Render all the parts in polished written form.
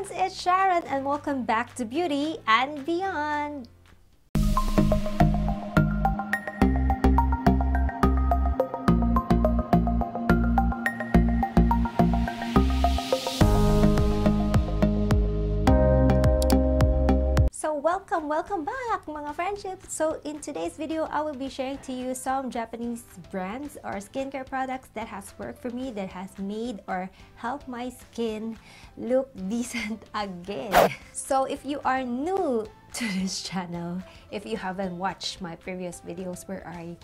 friends, it's Sharon and welcome back to Beauty and Beyond. So welcome back mga friendships. So in today's video, I will be sharing to you some Japanese brands or skincare products that has worked for me, that has made or helped my skin look decent again. So if you are new to this channel, if you haven't watched my previous videos where I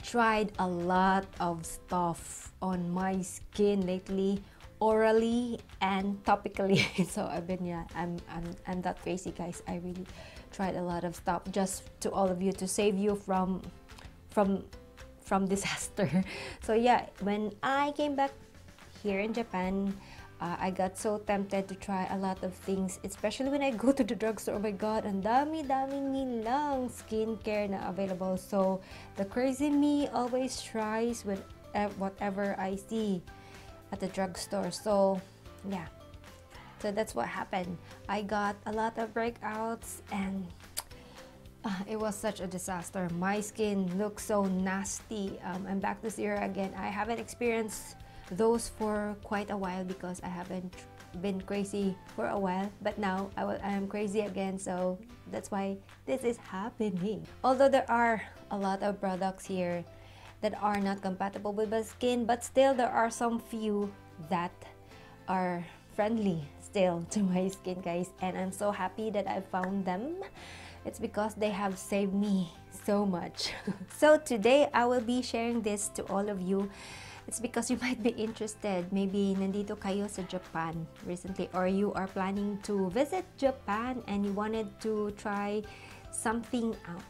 tried a lot of stuff on my skin lately, orally and topically. So I'm that crazy, guys. I really tried a lot of stuff just to all of you, to save you from disaster. So yeah, when I came back here in Japan, I got so tempted to try a lot of things, especially when I go to the drugstore. Oh my god, ang dami nilang skincare na available. So the crazy me always tries with whatever I see at the drugstore. So yeah, so that's what happened. I got a lot of breakouts and it was such a disaster. My skin looks so nasty. I'm back to zero again. I haven't experienced those for quite a while because I haven't been crazy for a while, but now I am crazy again, so that's why this is happening. Although there are a lot of products here that are not compatible with my skin, but still there are some few that are friendly still to my skin, guys, and I'm so happy that I found them. It's because they have saved me so much. So today I will be sharing this to all of you. It's because you might be interested. Maybe nandito kayo sa Japan recently, or you are planning to visit Japan and you wanted to try something out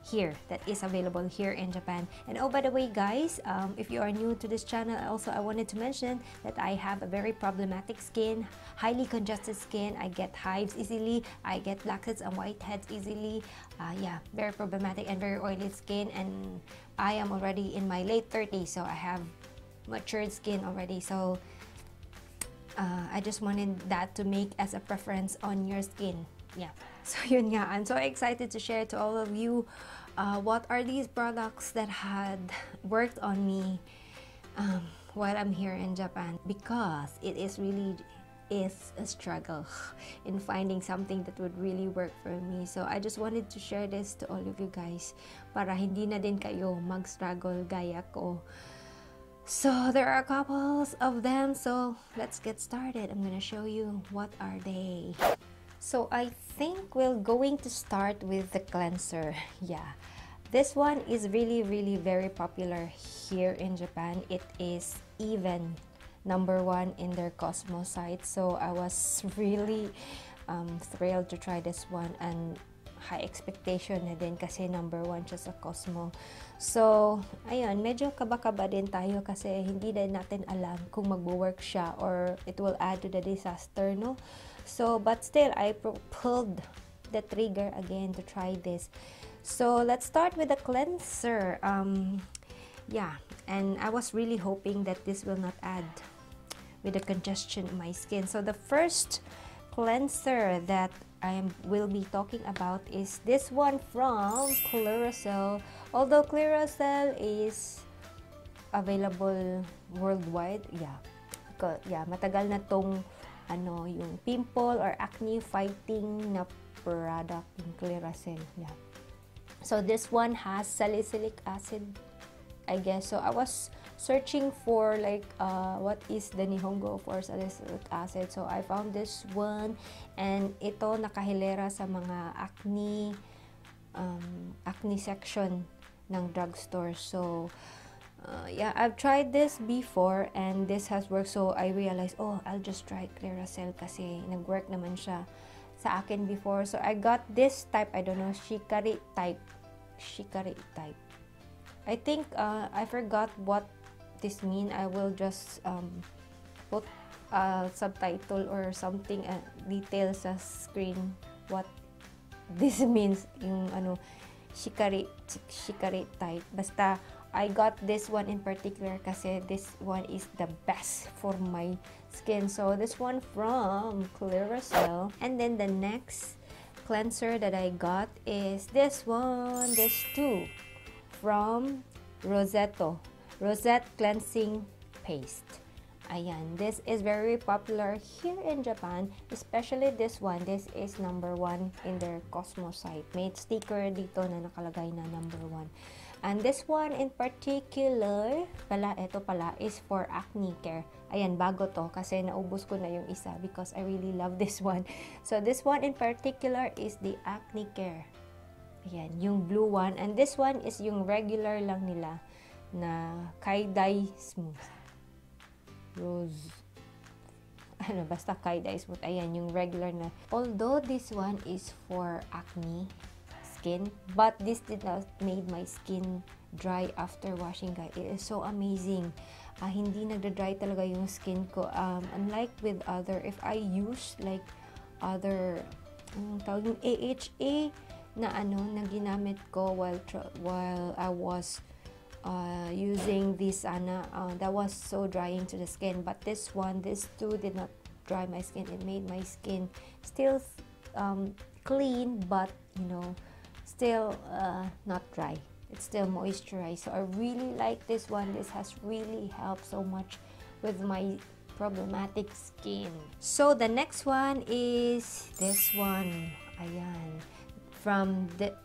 here that is available here in Japan. And oh, by the way, guys, if you are new to this channel, also I wanted to mention that I have a very problematic skin, highly congested skin. I get hives easily, I get blackheads and whiteheads easily. Yeah, very problematic and very oily skin, and I am already in my late 30s, so I have matured skin already. So I just wanted that to make as a preference on your skin. Yeah, so yun nga, I'm so excited to share to all of you what are these products that had worked on me while I'm here in Japan, because it is really a struggle in finding something that would really work for me. So I just wanted to share this to all of you guys para hindi na din kayo mag-struggle gaya ko. So there are a couple of them, so let's get started. I'm gonna show you what are they. So I think we're going to start with the cleanser. Yeah, this one is really very popular here in Japan. It is even #1 in their Cosmo site. So I was really thrilled to try this one, and high expectation na din kasi #1 siya sa Cosmo. So ayun, medyo kaba-kaba din tayo kasi hindi din natin alam kung magwo-work siya or it will add to the disaster, no? So but still, I pulled the trigger again to try this. So let's start with the cleanser. Yeah, and I was really hoping that this will not add with the congestion in my skin. So the first cleanser that I will be talking about is this one from Clearasil. Although Clearasil is available worldwide, yeah, matagal na tong yung pimple or acne fighting na product in Clearasil. Yeah. So this one has salicylic acid, I guess. So I was searching for like what is the Nihongo for salicylic acid. So I found this one, and ito nakahilera sa mga acne section ng drugstore. So yeah, I've tried this before and this has worked, so I realized, oh, I'll just try Clearasil kasi nag-work naman siya sa akin before. So I got this type, I don't know, shikari type. I think I forgot what this mean. I will just put a subtitle or something, details sa screen what this means, yung shikari type. Basta I got this one in particular kasi this one is the best for my skin. So this one from Clearasil. And then the next cleanser that I got is this one, this two, from Rosette Cleansing Paste. Ayan, this is very popular here in Japan, especially this one. This is number 1 in their Cosmo site. May sticker dito na nakalagay na number 1. And this one in particular, ito pala, is for acne care. Ayan, bago to kasi naubos ko na yung isa because I really love this one. So this one in particular is the acne care. Ayan, yung blue one. And this one is yung regular lang nila na Kaidai Smooth. Basta Kaidai Smooth. Ayan, yung regular na. Although this one is for acne skin, but this did not made my skin dry after washing, guys. It is so amazing. Hindi nagda-dry talaga yung skin ko. Unlike with other, if I use like other, tawag yung AHA na na ginamit ko while I was using this that was so drying to the skin, but this two did not dry my skin. It made my skin still clean, but still not dry. It's still moisturized. So I really like this one. This has really helped so much with my problematic skin. So the next one is this one. Ayan, from Dead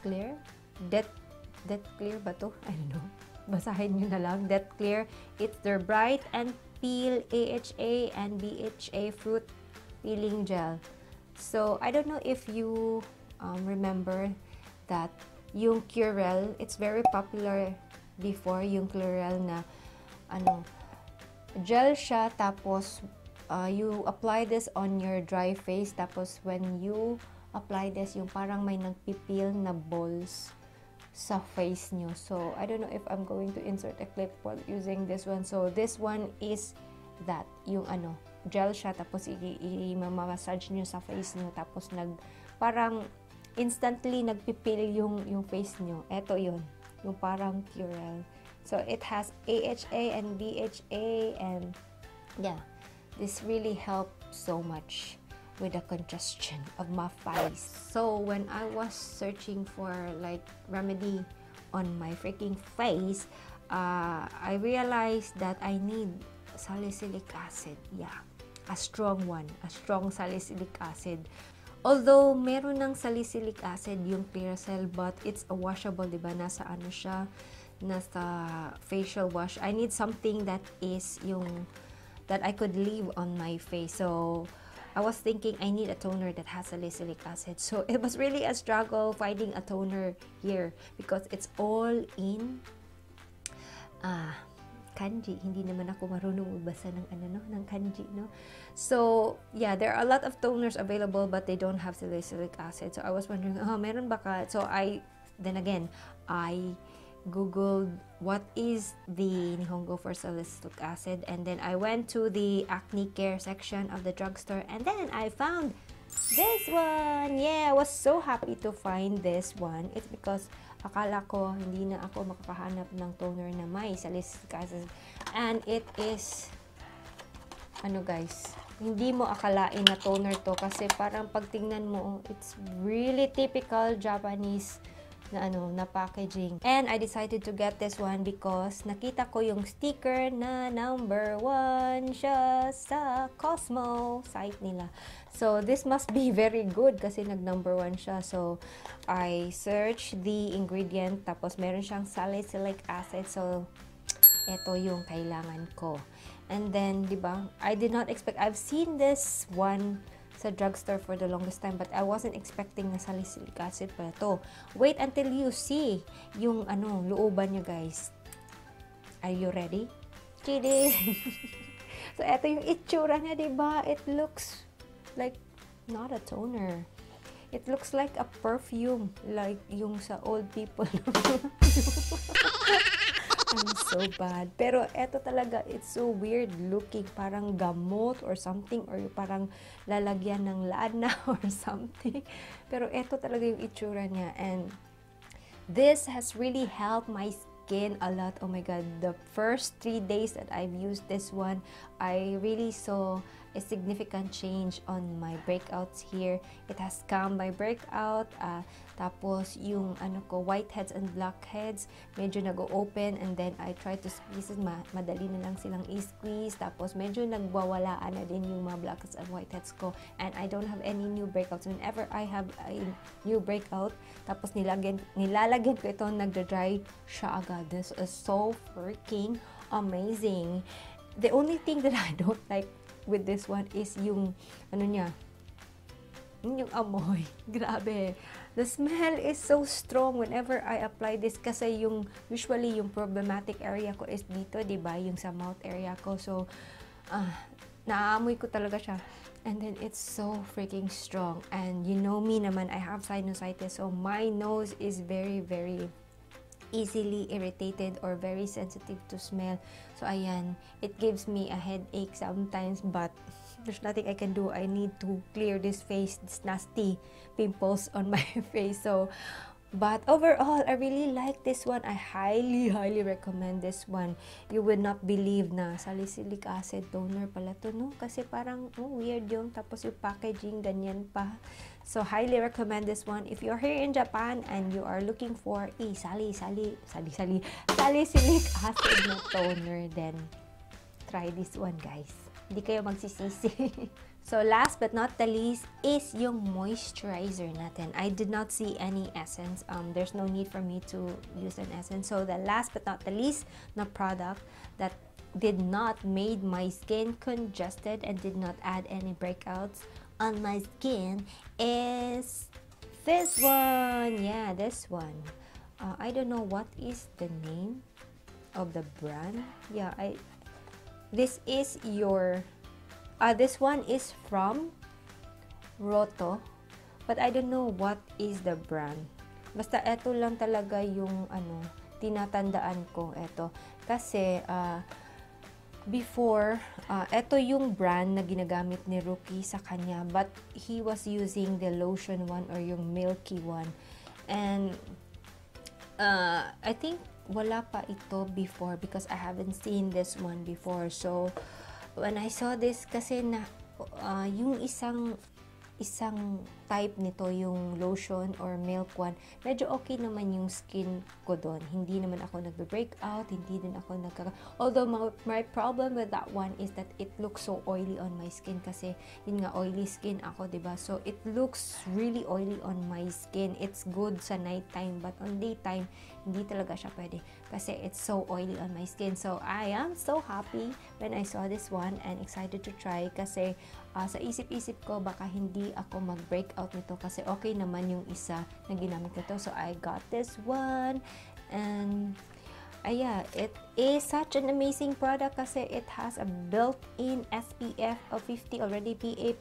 Clear ba to? I don't know. Basahin nyo na lang. Dead Clear. It's their Bright and Peel AHA and BHA Fruit Peeling Gel. So, I don't know if you remember that yung Curel, it's very popular before, yung Curel na gel siya, tapos you apply this on your dry face, tapos when you apply this, yung parang may nagpipil na balls sa face nyo. So, I don't know if I'm going to insert a clip while using this one. So, this one is that. Yung gel siya, tapos i-massage nyo sa face nyo, tapos parang instantly nagpipil yung face nyo. Eto yun. Yung parang Curel. So, it has AHA and BHA and yeah, this really helped so much with the congestion of my face. So when I was searching for like remedy on my freaking face, I realized that I need salicylic acid. Yeah, a strong one, a strong salicylic acid. Although meron ng salicylic acid yung Clearasil, but it's a washable, diba? Nasa siya, nasa facial wash. I need something that is that I could leave on my face. So I was thinking I need a toner that has salicylic acid. So it was really a struggle finding a toner here because it's all in kanji. Hindi naman ako marunong magbasa ng ng kanji, no? So, yeah, there are a lot of toners available but they don't have salicylic acid. So I was wondering, meron ba ka? So then again, I googled what is the Nihongo for salicylic acid, and then I went to the acne care section of the drugstore, and then I found this one. Yeah, I was so happy to find this one. It's because akala ko hindi na ako makakahanap ng toner na may salicylic acid, and it is guys, hindi mo akalain na toner to kasi parang pagtingnan mo, it's really typical Japanese na packaging. And I decided to get this one because nakita ko yung sticker na number 1 siya sa Cosmo site nila. So this must be very good kasi nag-number 1 siya. So I searched the ingredient, tapos meron siyang salicylic acid. So ito yung kailangan ko. And then, diba, I did not expect, I've seen this one sa drugstore for the longest time, but I wasn't expecting na salicylic acid pala to. Wait until you see yung looban niya, guys. Are you ready? Kidding! So, eto yung itsura niya, diba? It looks like not a toner. It looks like a perfume, like yung sa old people. I'm so bad. Pero eto talaga, it's so weird looking. Parang gamot or something, or parang lalagyan ng lana or something. Pero eto talaga yung itsura niya. And this has really helped my skin a lot. Oh my god, the first 3 days that I've used this one, I really saw a significant change on my breakouts here. It has calmed my breakout. Tapos yung ano ko, whiteheads and blackheads, medyo nag-open, and then I try to squeeze it. Madali na lang silang i-squeeze. Tapos medyo nagwawalaan na din yung mga blackheads and whiteheads ko. And I don't have any new breakouts. Whenever I have a new breakout, tapos nilalagyan ko ito, nagda-dry siya agad. This is so freaking amazing. The only thing that I don't like with this one is yung ano niya, yung amoy. Grabe. The smell is so strong whenever I apply this, kasi usually yung problematic area ko is dito, 'di ba? Yung sa mouth area ko. So naamoy ko talaga siya. And then it's so freaking strong. And you know me naman, I have sinusitis, so my nose is very easily irritated or very sensitive to smell. So ayan, it gives me a headache sometimes, but there's nothing I can do. I need to clear this nasty pimples on my face. So but overall, I really like this one. I highly recommend this one. You would not believe na salicylic acid toner pala to, no? Kasi parang weird yung, tapos yung packaging ganyan pa. So highly recommend this one. If you're here in Japan and you are looking for a salicylic acid na toner, then try this one, guys. Hindi kayo magsisisi. So last but not the least is yung moisturizer natin. I did not see any essence. There's no need for me to use an essence. So the last but not the least na product that did not made my skin congested and did not add any breakouts on my skin is this one. Yeah, this one. I don't know what is the name of the brand. Yeah, this is your this one is from Roto, but I don't know what is the brand. Basta eto lang talaga yung ano, tinatandaan ko eto. Kasi before, eto yung brand na ginagamit ni Rookie sa kanya, but he was using the lotion one or yung milky one. And I think wala pa ito before because I haven't seen this one before. So when I saw this, kasi na yung isang type nito, yung lotion or milk one, medyo okay naman yung skin ko doon. Hindi naman ako nagbe-breakout, hindi din ako although my problem with that one is that it looks so oily on my skin, kasi yun nga, oily skin ako, diba? So it looks really oily on my skin. It's good sa nighttime, but on daytime, hindi talaga siya pwede kasi it's so oily on my skin. So I am so happy when I saw this one and excited to try, kasi sa isip-isip ko baka hindi ako mag-breakout nito kasi okay naman yung isa na ginamit ko to. So I got this one, and yeah, it is such an amazing product kasi it has a built-in SPF of 50 already, PA+++++,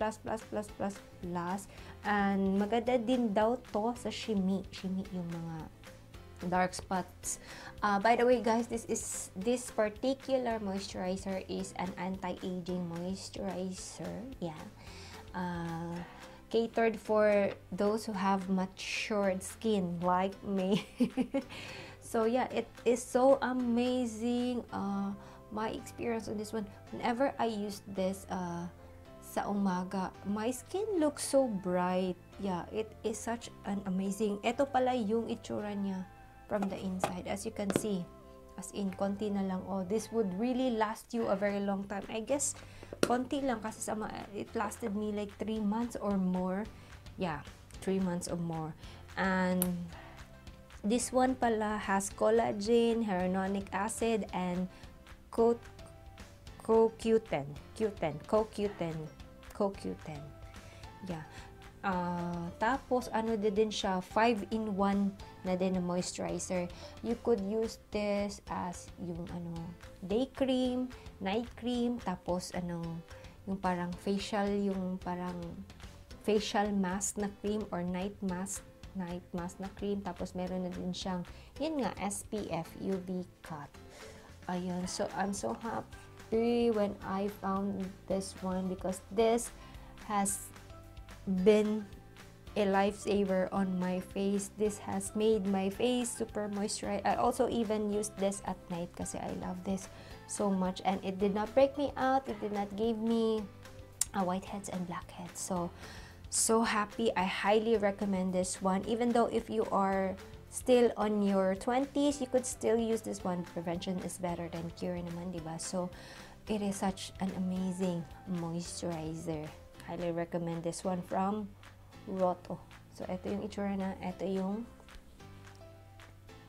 and maganda din daw to sa shimmy yung mga dark spots. By the way, guys, this particular moisturizer is an anti-aging moisturizer. Yeah, catered for those who have matured skin like me. So yeah, it is so amazing. My experience on this one, whenever I use this sa umaga, my skin looks so bright. Yeah, it is such an amazing. Ito pala yung itsura niya from the inside, as you can see, as in konti na lang. Oh, this would really last you a very long time. I guess konti lang kasi it lasted me like 3 months or more. Yeah, 3 months or more. And this one pala has collagen, hyaluronic acid, and CoQ10. Yeah. Tapos ano din siya, 5-in-1 na din na moisturizer. You could use this as yung day cream, night cream, tapos yung parang facial mask na cream or night mask na cream. Tapos meron na din siyang yun nga, SPF UV cut. Ayun, so I'm so happy when I found this one because this has been a lifesaver on my face. This has made my face super moisturized. I also even use this at night kasi I love this so much, and it did not break me out. It did not give me whiteheads and blackheads. So happy. I highly recommend this one. Even though if you are still on your 20s, you could still use this one. Prevention is better than cure naman, diba? So it is such an amazing moisturizer. Highly recommend this one from Roto. So, ito yung itsura na, ito yung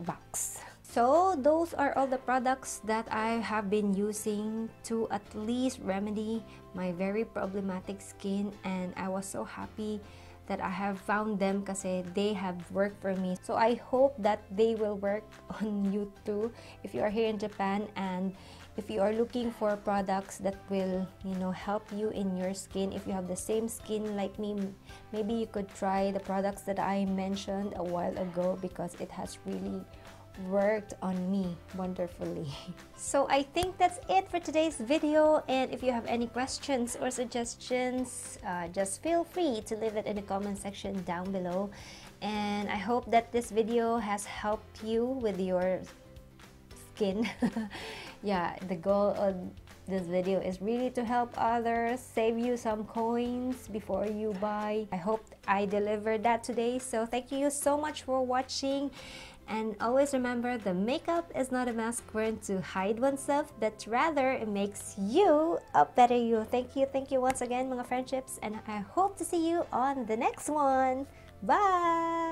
box. So, those are all the products that I have been using to at least remedy my very problematic skin, and I was so happy that I have found them kasi they have worked for me. So, I hope that they will work on you too if you are here in Japan, and if you are looking for products that will, you know, help you in your skin. If you have the same skin like me, maybe you could try the products that I mentioned a while ago because it has really worked on me wonderfully. So I think that's it for today's video, and if you have any questions or suggestions, just feel free to leave it in the comment section down below. And I hope that this video has helped you with your skin. Yeah, the goal of this video is really to help others, save you some coins before you buy. I hope I delivered that today. So thank you so much for watching, and always remember, the makeup is not a mask worn to hide oneself, but rather it makes you a better you. Thank you once again, mga friendships, and I hope to see you on the next one. Bye!